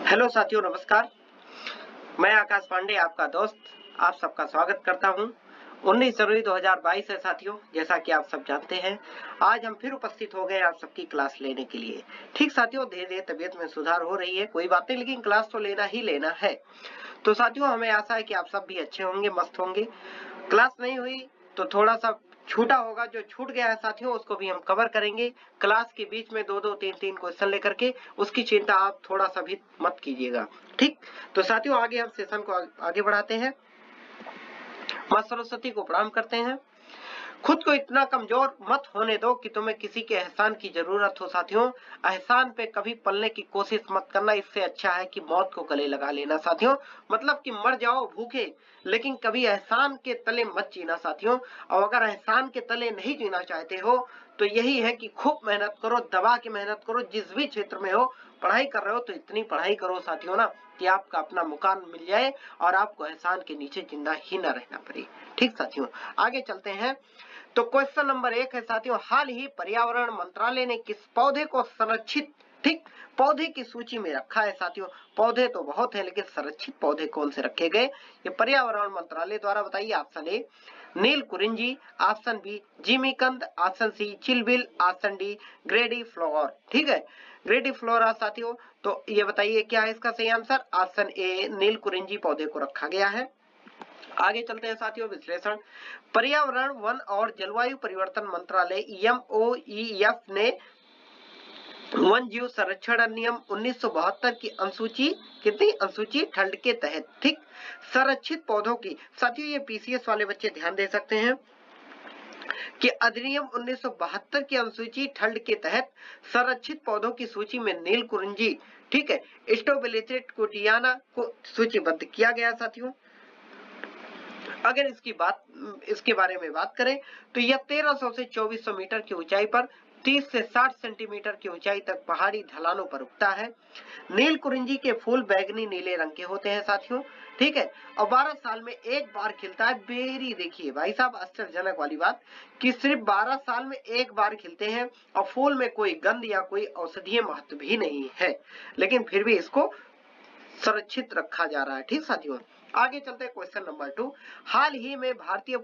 Hello साथियों, नमस्कार। मैं आकाश पांडे, आपका दोस्त, आप सबका स्वागत करता हूं। 19 जनवरी 2022 है साथियों, जैसा कि आप सब जानते हैं। आज हम फिर उपस्थित हो गए आप सबकी क्लास लेने के लिए। ठीक साथियों, धीरे धीरे तबीयत में सुधार हो रही है, कोई बात नहीं, लेकिन क्लास तो लेना ही लेना है। तो साथियों, हमें आशा है कि आप सब भी अच्छे होंगे, मस्त होंगे। क्लास नहीं हुई तो थोड़ा सा छूटा होगा, जो छूट गया है साथियों उसको भी हम कवर करेंगे। क्लास के बीच में 2-2, 3-3 क्वेश्चन लेकर के, उसकी चिंता आप थोड़ा सा भी मत कीजिएगा। ठीक, तो साथियों आगे हम सेशन को आगे बढ़ाते हैं। मां सरस्वती को प्रणाम करते हैं। खुद को इतना कमजोर मत होने दो कि तुम्हें किसी के एहसान की जरूरत हो साथियों। एहसान पे कभी पलने की कोशिश मत करना, इससे अच्छा है कि मौत को गले लगा लेना साथियों। मतलब कि मर जाओ भूखे, लेकिन कभी एहसान के तले मत जीना साथियों। और अगर एहसान के तले नहीं जीना चाहते हो तो यही है कि खूब मेहनत करो, दबा के मेहनत करो। जिस भी क्षेत्र में हो, पढ़ाई कर रहे हो तो इतनी पढ़ाई करो साथियों ना, कि आपका अपना मुकाम मिल जाए और आपको एहसान के नीचे जिंदा ही न रहना पड़े। ठीक साथियों, आगे चलते हैं। तो क्वेश्चन नंबर 1 है साथियों, हाल ही पर्यावरण मंत्रालय ने किस पौधे को संरक्षित, ठीक, पौधे की सूची में रखा है साथियों। पौधे तो बहुत है, लेकिन संरक्षित पौधे कौन से रखे गए, ये पर्यावरण मंत्रालय द्वारा बताइए। Option A Neel Kurinji, option B जिमीकंद, ऑप्शन सी चिलबिल, ऑप्शन डी ग्रेडी फ्लोर। ठीक है, ग्रेडी फ्लोरा साथियों। तो ये बताइए क्या है इसका सही answer. Option A Neel Kurinji पौधे को रखा गया है। आगे चलते हैं साथियों, विश्लेषण। पर्यावरण, वन और जलवायु परिवर्तन मंत्रालय MOEF ने वन जीव संरक्षण अधिनियम 1972 की अनुसूची, कितनी अनुसूची ठंड के तहत, ठीक, संरक्षित पौधों की, साथियों ये PCS वाले बच्चे ध्यान दे सकते हैं कि अधिनियम 1972 की अनुसूची ठंड के तहत संरक्षित पौधों की सूची में नील कुरिंजी, ठीक है, स्ट्रोबिलिथेट कुटियाना को सूचीबद्ध किया गया साथियों। अगर इसके बारे में बात करें तो यह 1300 से 2400 मीटर की ऊंचाई पर 30 से 60 सेंटीमीटर की ऊंचाई तक पहाड़ी ढलानों पर उगता है। नील कुरिंजी के फूल बैगनी नीले रंग के होते हैं साथियों, ठीक है, और 12 साल में एक बार खिलता है। बेरी देखिए भाई साहब, आश्चर्यजनक वाली बात कि सिर्फ 12 साल में एक बार खिलते हैं और फूल में कोई गंध या कोई औषधीय महत्व भी नहीं है, लेकिन फिर भी इसको संरक्षित रखा जा रहा है। ठीक साथियों, आगे चलते हैं क्वेश्चन नंबर 2। हाल ही में भारतीय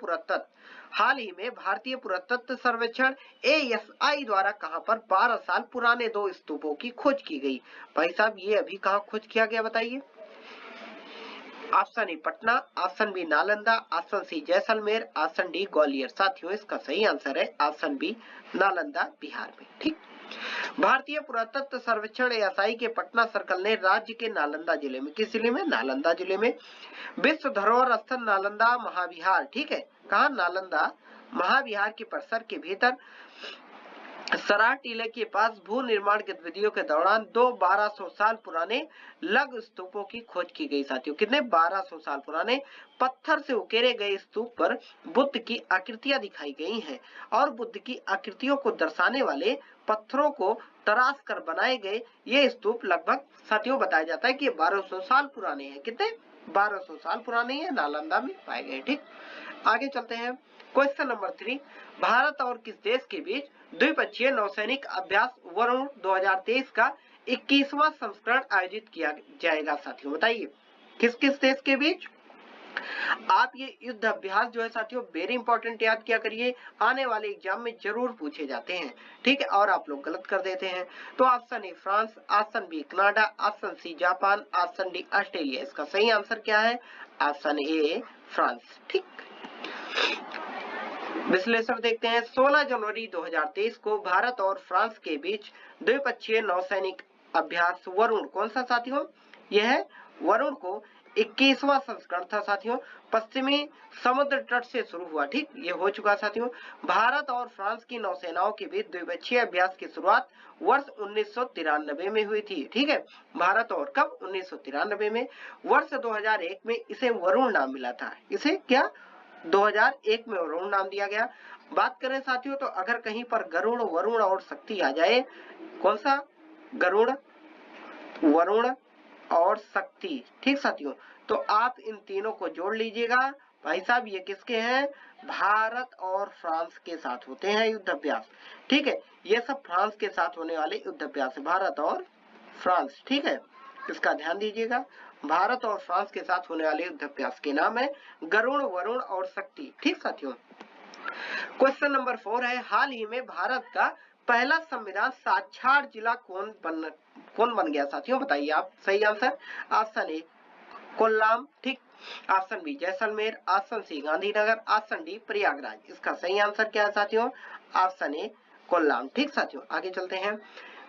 पुरातत्व सर्वेक्षण ASI द्वारा कहां पर 12 साल पुराने 2 स्तूपों की खोज की गई। भाई साहब ये अभी कहां खोज किया गया बताइए। Option A Patna, option B Nalanda, option C Jaisalmer, option D Gwalior. साथियों इसका सही आंसर है ऑप्शन बी नालंदा, बिहार में। ठीक, भारतीय पुरातत्व सर्वेक्षण ASI के पटना सर्कल ने राज्य के नालंदा जिले में, किस जिले में, नालंदा जिले में, विश्व धरोहर स्थल नालंदा महाविहार, ठीक है, कहा, नालंदा महाविहार के परिसर के भीतर सराट टीले के पास भू निर्माण गतिविधियों के दौरान 2 1200 साल पुराने लघु स्तूपों की खोज की गई साथियों। कितने, 1200 साल पुराने पत्थर से उकेरे गए स्तूप पर बुद्ध की आकृतियां दिखाई गई हैं और बुद्ध की आकृतियों को दर्शाने वाले पत्थरों को तराश कर बनाए गए ये स्तूप लगभग, साथियों बताया जाता है कि 1200 साल पुराने हैं। कितने, 1200 साल पुराने हैं, नालंदा में पाए गए। ठीक, आगे चलते हैं। क्वेश्चन नंबर 3, भारत और किस देश के बीच द्विपक्षीय नौसैनिक अभ्यास वरुण 2023 का 21वां संस्करण आयोजित किया जाएगा साथियों। बताइए किस किस देश के बीच। आप ये युद्ध अभ्यास जो है साथियों वेरी इंपॉर्टेंट, याद किया करिए, आने वाले एग्जाम में जरूर पूछे जाते हैं। ठीक है, और आप लोग गलत कर देते हैं। तो option A France, option B Canada, option C Japan, option D Australia. इसका सही आंसर क्या है, ऑप्शन ए फ्रांस। ठीक, विश्लेषण देखते हैं। 16 जनवरी 2023 को भारत और फ्रांस के बीच द्विपक्षीय नौसैनिक अभ्यास वरुण, कौन सा साथियों, यह है वरुण को 21वां संस्करण था साथियों, पश्चिमी समुद्र तट से शुरू हुआ। ठीक, ये हो चुका साथियों। भारत और फ्रांस की नौसेनाओं के बीच द्विपक्षीय अभ्यास की शुरुआत वर्ष 1993 में हुई थी। ठीक है, भारत और कब, 1993 में। वर्ष 2001 में इसे वरुण नाम मिला था। इसे क्या, 2001 में वरुण नाम दिया गया। बात करें साथियों तो अगर कहीं पर गरुड़, वरुण और शक्ति आ जाए, कौन सा, गरुड़, वरुण और शक्ति, ठीक साथियों, तो आप इन तीनों को जोड़ लीजिएगा। भाई साहब ये किसके हैं, भारत और फ्रांस के साथ होते हैं युद्ध अभ्यास। ठीक है, ये सब फ्रांस के साथ होने वाले युद्ध अभ्यास है, भारत और फ्रांस। ठीक है, इसका ध्यान दीजिएगा। भारत और फ्रांस के साथ होने वाले युद्धाभ्यास के नाम है गरुण, वरुण और शक्ति। ठीक साथियों। क्वेश्चन नंबर 4 है, हाल ही में भारत का पहला संविधान साक्षर जिला कौन बन गया साथियों, बताइए आप। सही आंसर ऑप्शन ए कोल्लाम, ठीक, option B Jaisalmer, option C Gandhinagar, option D Prayagraj. इसका सही आंसर क्या है साथियों, ऑप्शन ए कोल्लाम। ठीक साथियों, आगे चलते हैं।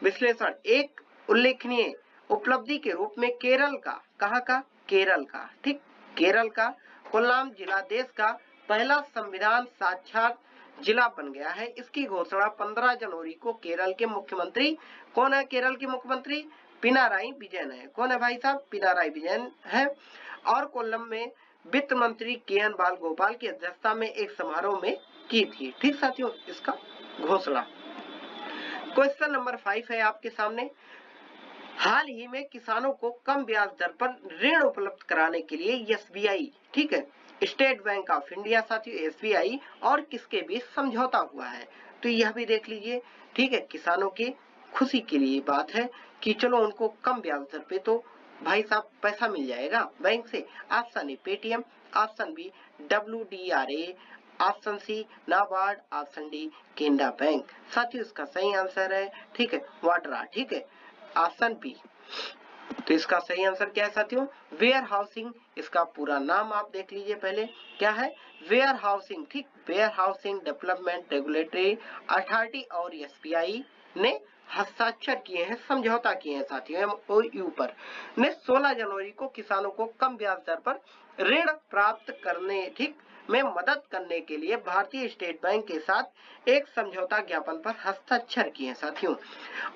विश्लेषण, एक उल्लेखनीय उपलब्धि के रूप में केरल का, कहाँ का, केरल का, ठीक, केरल का कोल्लाम जिला देश का पहला संविधान साक्षर जिला बन गया है। इसकी घोषणा 15 जनवरी को केरल के मुख्यमंत्री, कौन है केरल के मुख्यमंत्री, पिनाराई विजयन है। कौन है भाई साहब, पिनाराई विजयन है। और कोल्लम में वित्त मंत्री के.एन. बालगोपाल की अध्यक्षता में एक समारोह में की थी। ठीक साथियों, इसका घोषणा। क्वेश्चन नंबर 5 है आपके सामने, हाल ही में किसानों को कम ब्याज दर पर ऋण उपलब्ध कराने के लिए एसबीआई, ठीक है, स्टेट बैंक ऑफ इंडिया साथियों, एसबीआई और किसके बीच समझौता हुआ है, तो यह भी देख लीजिए। ठीक है, किसानों की खुशी के लिए बात है कि चलो उनको कम ब्याज दर पे तो भाई साहब पैसा मिल जाएगा बैंक से। Option A Paytm, option B WDRA, option C NABARD, option D Canara bank. साथियों इसका सही आंसर है, ठीक है, वाड्रा, ठीक है, ऑप्शन बी। तो इसका सही आंसर क्या है साथियों, वेयर हाउसिंग। इसका पूरा नाम आप देख लीजिए पहले, क्या है, वेयर हाउसिंग, ठीक, warehousing development regulatory authority और एसबीआई ने हस्ताक्षर किए हैं, समझौता किए हैं साथियों MOU पर। ने 16 जनवरी को किसानों को कम ब्याज दर पर ऋण प्राप्त करने, ठीक, में मदद करने के लिए भारतीय स्टेट बैंक के साथ एक समझौता ज्ञापन पर हस्ताक्षर किए हैं साथियों।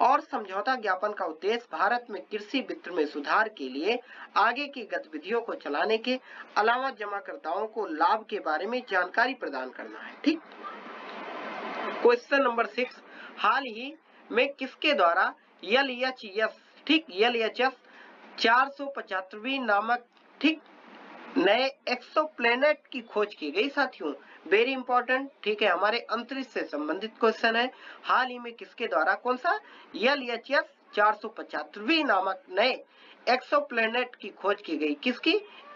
और समझौता ज्ञापन का उद्देश्य भारत में कृषि वित्त में सुधार के लिए आगे की गतिविधियों को चलाने के अलावा जमाकर्ताओं को लाभ के बारे में जानकारी प्रदान करना है। ठीक, क्वेश्चन नंबर 6, हाल ही में किसके द्वारा LHS, ठीक, LHS 475वीं नामक, ठीक, नए एक्सोप्लैनेट की खोज की गई साथियों। वेरी इंपॉर्टेंट, ठीक है, हमारे अंतरिक्ष से संबंधित क्वेश्चन है। हाल ही में किसके द्वारा, कौन सा, LHS 475वीं नामक नए एक्सोप्लैनेट की खोज की गई, किसकी,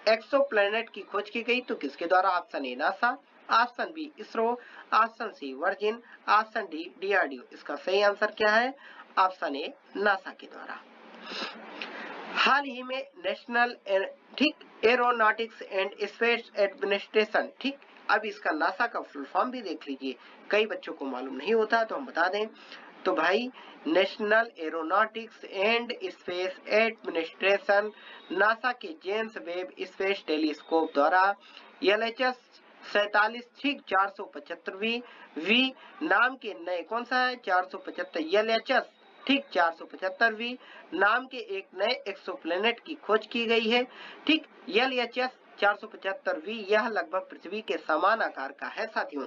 एक्सोप्लैनेट की खोज की गई, तो किसके द्वारा, option A NASA, option B ISRO, option C Virgin, option D DRDO। इसका सही आंसर क्या है, ऑप्शन ए नासा के द्वारा। हाल ही में नेशनल, ठीक, एरोनॉटिक्स एंड स्पेस एडमिनिस्ट्रेशन, ठीक, अब इसका नासा का फुल फॉर्म भी देख लीजिए, कई बच्चों को मालूम नहीं होता तो हम बता दें। तो भाई national aeronautics and space administration NASA के जेम्स वेब स्पेस टेलीस्कोप द्वारा LHS 47, ठीक, 475वीं नाम के नए, कौन सा है, 475 LHS, ठीक, 475वीं नाम के एक नए एक्सोप्लैनेट की खोज की गई है। ठीक, LHS 475वीं यह लगभग पृथ्वी के समान आकार का है साथियों,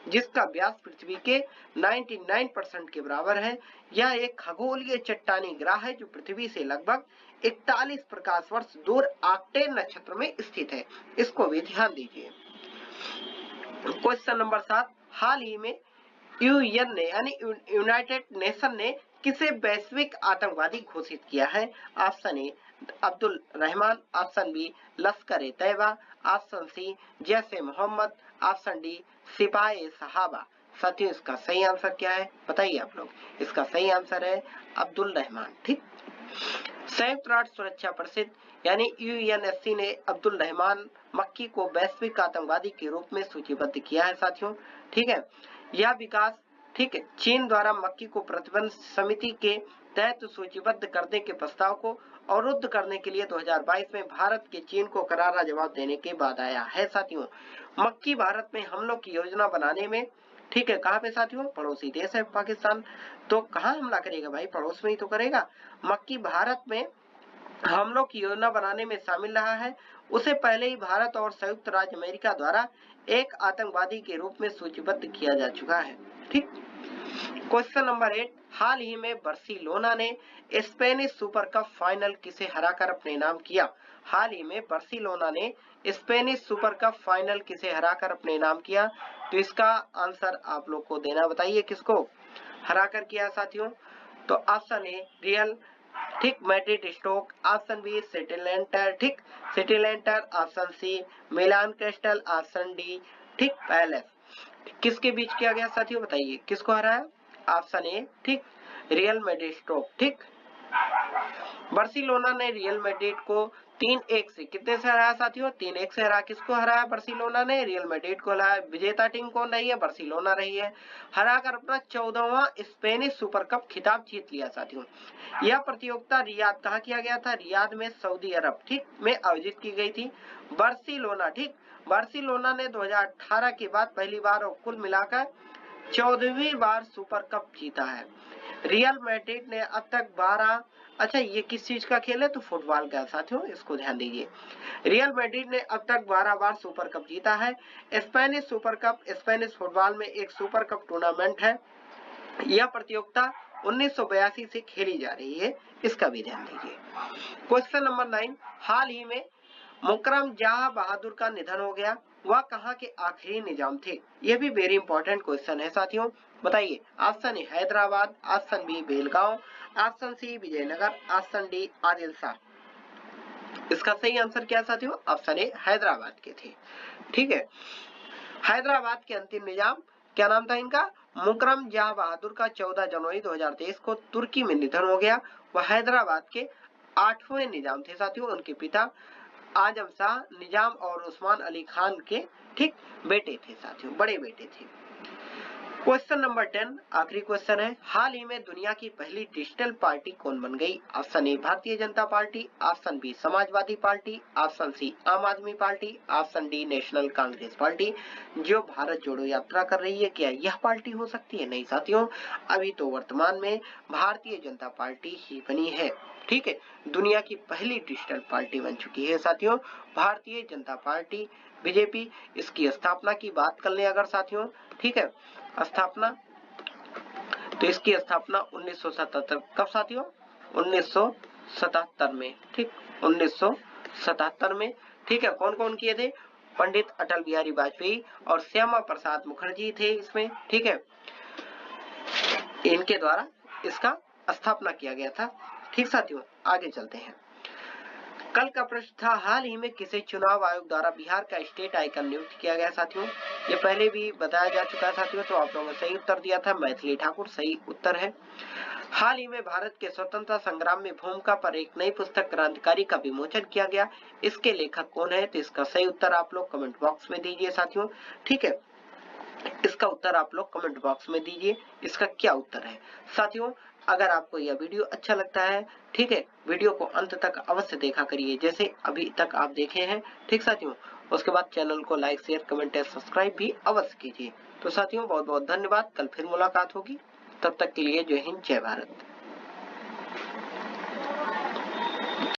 जिसका व्यास पृथ्वी के 99% के बराबर है। यह एक खगोलीय चट्टानी ग्रह है जो पृथ्वी से लगभग 41 प्रकाश वर्ष दूर आर्कटिक नक्षत्र में स्थित है। इसको भी ध्यान दीजिए। क्वेश्चन नंबर 7, हाल ही में UN ने, यानी यूनाइटेड नेशन ने किसे वैश्विक आतंकवादी घोषित किया है, option A Abdul Rahman, option B Lashkar e Taiba, option C Jaish Mohammed, option D Sipah Sahaba. साथियों इसका सही आंसर क्या है, बताइए आप लोग। इसका सही आंसर है अब्दुल रहमान। ठीक, संयुक्त राष्ट्र सुरक्षा परिषद यानी UNSC ने अब्दुल रहमान मक्की को वैश्विक आतंकवादी के रूप में सूचीबद्ध किया है साथियों। ठीक है, यह विकास, ठीक है, चीन द्वारा मक्की को प्रतिबंध समिति के तहत सूचीबद्ध करने के प्रस्ताव को अवरुद्ध करने के लिए 2022 में भारत के चीन को करारा जवाब देने के बाद आया है साथियों। मक्की भारत में हमलों की योजना बनाने में, ठीक है, कहाँ पे साथियों, पड़ोसी देश है पाकिस्तान, तो कहाँ हमला करेगा भाई, पड़ोस में ही तो करेगा। मक्की भारत में हमलों की योजना बनाने में शामिल रहा है। उसे पहले ही भारत और संयुक्त राज्य अमेरिका द्वारा एक आतंकवादी के रूप में सूचीबद्ध किया जा चुका है। ठीक, क्वेश्चन नंबर 8, हाल ही में बार्सिलोना ने स्पेनिश सुपर कप फाइनल किसे हराकर अपने नाम किया। हाल ही में बार्सिलोना ने स्पेनिश सुपर कप फाइनल किसे हराकर अपने नाम किया, तो इसका आंसर आप लोग को देना, बताइए किसको हराकर किया साथियों। तो ऑप्शन ए रियल ठीक, Madrid Stoke, option B city लेंटर, ठीक, सिटी लेंटर, option C Milan Crystal, option D ठीक पैलेस। किसके बीच किया गया साथियों, बताइए किसको हराया? ऑप्शन ए ठीक रियल मैड्रिड स्टोक, ठीक। बार्सिलोना ने रियल मैड्रिड को 3-1 से कितने से हराया साथियों? 3-1 से हरा। किसको हराया? बार्सिलोना ने रियल मैड्रिड को हराया। विजेता टीम कौन रही है? बार्सिलोना रही है। हराकर अपना 14वां स्पेनिश सुपर कप खिताब जीत लिया साथियों। यह प्रतियोगिता रियाद कहाँ किया गया था? रियाद में, सऊदी अरब ठीक में आयोजित की गई थी। बार्सिलोना ठीक, बार्सिलोना ने 2018 के बाद पहली बार और कुल मिलाकर 14वीं बार सुपर कप जीता है। रियल मैड्रिड ने अब तक 12, अच्छा ये किस चीज का खेल है? तो फुटबॉल का साथियों, इसको ध्यान दीजिए। रियल मैड्रिड ने अब तक 12 बार सुपर कप जीता है। Spanish super cup Spanish football में एक सुपर कप टूर्नामेंट है। यह प्रतियोगिता 1982 से खेली जा रही है, इसका भी ध्यान दीजिए। क्वेश्चन नंबर 9, हाल ही में मुकरम जहां बहादुर का निधन हो गया, वह कहां के आखिरी निजाम थे? यह भी वेरी इंपॉर्टेंट क्वेश्चन है साथियों, बताइए। Option A Hyderabad, option B Belgaum, option C Vijayanagar, option D Adil Shah. इसका सही आंसर क्या साथियों? ऑप्शन ए हैदराबाद के थे, ठीक है। हैदराबाद के अंतिम निजाम क्या नाम था इनका? मुकरम जहां बहादुर का 14 जनवरी 2023 को तुर्की में निधन हो गया। वह हैदराबाद के 8वें निजाम थे साथियों। उनके पिता आजम शाह निजाम और उस्मान अली खान के ठीक बेटे थे साथियों, बड़े बेटे थे। क्वेश्चन नंबर 10 आखिरी क्वेश्चन है, हाल ही में दुनिया की पहली डिजिटल पार्टी कौन बन गई? Option A Bharatiya Janata party, option B Samajwadi party, option C Aam Aadmi party, option D national Congress party. जो भारत जोड़ो यात्रा कर रही है, क्या यह पार्टी हो सकती है? नहीं साथियों, अभी तो वर्तमान में भारतीय जनता पार्टी ही बनी है, ठीक है। दुनिया की पहली डिजिटल पार्टी बन चुकी है साथियों, भारतीय जनता पार्टी बीजेपी। इसकी स्थापना की बात कर ले अगर साथियों, ठीक है, स्थापना, तो इसकी स्थापना 1977 कब साथियों? 1977 में, ठीक, 1977 में, ठीक है। कौन कौन किए थे? पंडित अटल बिहारी वाजपेयी और श्यामा प्रसाद मुखर्जी थे इसमें, ठीक है। इनके द्वारा इसका स्थापना किया गया था, ठीक साथियों। आगे चलते हैं। कल का प्रश्न था, हाल ही में किसे चुनाव आयोग द्वारा बिहार का स्टेट आइकन नियुक्त किया गया साथियों? ये पहले भी बताया जा चुका है साथियों, तो आप लोगों ने सही उत्तर दिया था, मैथिली ठाकुर सही उत्तर है। हाल ही में भारत के स्वतंत्रता संग्राम में भूमिका पर एक नई पुस्तक क्रांतिकारी का विमोचन किया गया, इसके लेखक कौन है? तो इसका सही उत्तर आप लोग कमेंट बॉक्स में दीजिए साथियों, ठीक है। इसका उत्तर आप लोग कमेंट बॉक्स में दीजिए, इसका क्या उत्तर है साथियों। अगर आपको यह वीडियो अच्छा लगता है, ठीक है, वीडियो को अंत तक अवश्य देखा करिए, जैसे अभी तक आप देखे हैं, ठीक साथियों। उसके बाद चैनल को लाइक शेयर कमेंट और सब्सक्राइब भी अवश्य कीजिए। तो साथियों बहुत बहुत धन्यवाद, कल फिर मुलाकात होगी, तब तक के लिए जय हिंद जय भारत।